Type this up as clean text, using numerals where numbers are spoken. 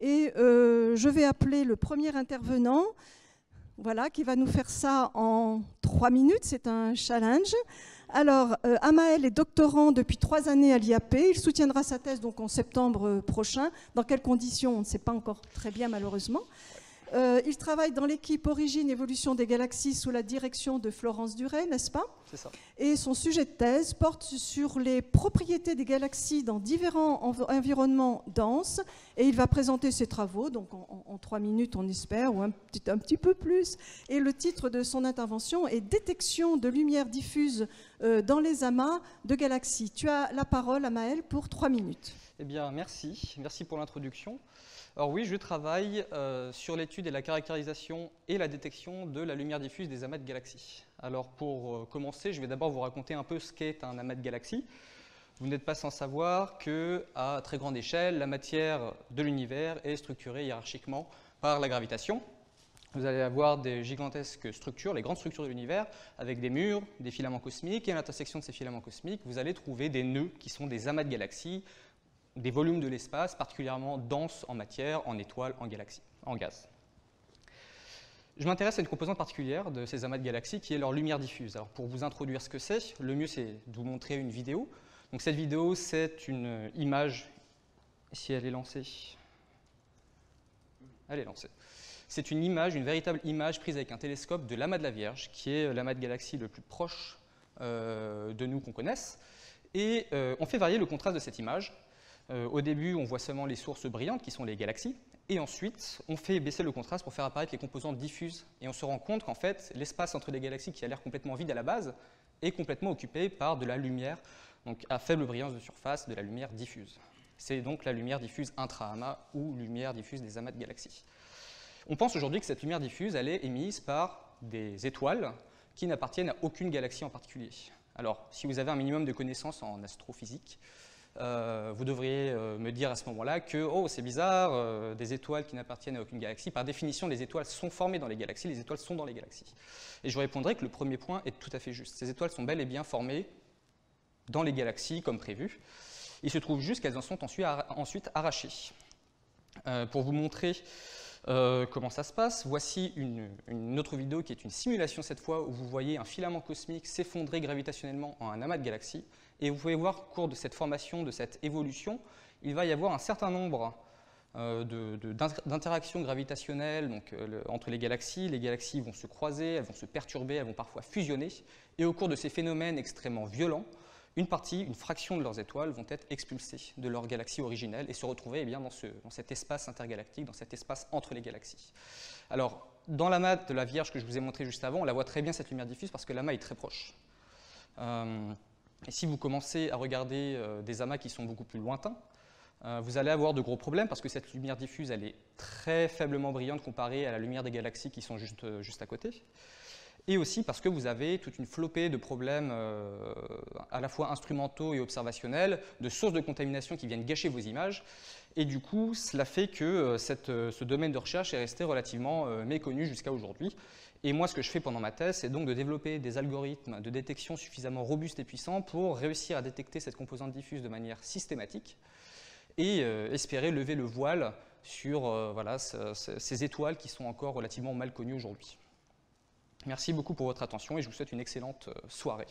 Et je vais appeler le premier intervenant, voilà, qui va nous faire ça en 3 minutes. C'est un challenge. Alors, Amael est doctorant depuis 3 années à l'IAP. Il soutiendra sa thèse donc en septembre prochain. Dans quelles conditions, on ne sait pas encore très bien, malheureusement. Il travaille dans l'équipe Origine Évolution des Galaxies sous la direction de Florence Duret, n'est-ce pas? C'est ça. Et son sujet de thèse porte sur les propriétés des galaxies dans différents environnements denses. Et il va présenter ses travaux, donc en 3 minutes, on espère, ou un petit peu plus. Et le titre de son intervention est « Détection de lumière diffuse dans les amas de galaxies ». Tu as la parole, Amael, pour 3 minutes. Eh bien, merci. Merci pour l'introduction. Alors oui, je travaille sur l'étude et la caractérisation et la détection de la lumière diffuse des amas de galaxies. Alors pour commencer, je vais d'abord vous raconter un peu ce qu'est un amas de galaxies. Vous n'êtes pas sans savoir qu'à très grande échelle, la matière de l'univers est structurée hiérarchiquement par la gravitation. Vous allez avoir des gigantesques structures, les grandes structures de l'univers, avec des murs, des filaments cosmiques, et à l'intersection de ces filaments cosmiques, vous allez trouver des nœuds qui sont des amas de galaxies, des volumes de l'espace particulièrement denses en matière, en étoiles, en galaxies, en gaz. Je m'intéresse à une composante particulière de ces amas de galaxies qui est leur lumière diffuse. Alors pour vous introduire ce que c'est, le mieux c'est de vous montrer une vidéo. Donc cette vidéo, c'est une image, si elle est lancée, elle est lancée. C'est une image, une véritable image prise avec un télescope de l'amas de la Vierge, qui est l'amas de galaxies le plus proche de nous qu'on connaisse. Et on fait varier le contraste de cette image. Au début, on voit seulement les sources brillantes, qui sont les galaxies, et ensuite, on fait baisser le contraste pour faire apparaître les composantes diffuses. Et on se rend compte qu'en fait, l'espace entre les galaxies, qui a l'air complètement vide à la base, est complètement occupé par de la lumière, donc à faible brillance de surface, de la lumière diffuse. C'est donc la lumière diffuse intra-amas ou lumière diffuse des amas de galaxies. On pense aujourd'hui que cette lumière diffuse, elle est émise par des étoiles qui n'appartiennent à aucune galaxie en particulier. Alors, si vous avez un minimum de connaissances en astrophysique, vous devriez me dire à ce moment-là que oh, c'est bizarre, des étoiles qui n'appartiennent à aucune galaxie. Par définition, les étoiles sont formées dans les galaxies, les étoiles sont dans les galaxies. Et je vous répondrai que le premier point est tout à fait juste. Ces étoiles sont bel et bien formées dans les galaxies comme prévu. Il se trouve juste qu'elles en sont ensuite arrachées. Pour vous montrer comment ça se passe, voici une autre vidéo qui est une simulation cette fois où vous voyez un filament cosmique s'effondrer gravitationnellement en un amas de galaxies. Et vous pouvez voir qu'au cours de cette formation, de cette évolution, il va y avoir un certain nombre d'interactions gravitationnelles donc, entre les galaxies vont se croiser, elles vont se perturber, elles vont parfois fusionner. Et au cours de ces phénomènes extrêmement violents, une fraction de leurs étoiles vont être expulsées de leur galaxie originelle et se retrouver eh bien, dans cet espace intergalactique, dans cet espace entre les galaxies. Alors, dans l'amas de la Vierge que je vous ai montré juste avant, on la voit très bien cette lumière diffuse parce que l'amas est très proche. Et si vous commencez à regarder des amas qui sont beaucoup plus lointains, vous allez avoir de gros problèmes parce que cette lumière diffuse, elle est très faiblement brillante comparée à la lumière des galaxies qui sont juste à côté. Et aussi parce que vous avez toute une flopée de problèmes à la fois instrumentaux et observationnels, de sources de contamination qui viennent gâcher vos images. Et du coup, cela fait que ce domaine de recherche est resté relativement méconnu jusqu'à aujourd'hui. Et moi, ce que je fais pendant ma thèse, c'est donc de développer des algorithmes de détection suffisamment robustes et puissants pour réussir à détecter cette composante diffuse de manière systématique et espérer lever le voile sur voilà, ces étoiles qui sont encore relativement mal connues aujourd'hui. Merci beaucoup pour votre attention et je vous souhaite une excellente soirée.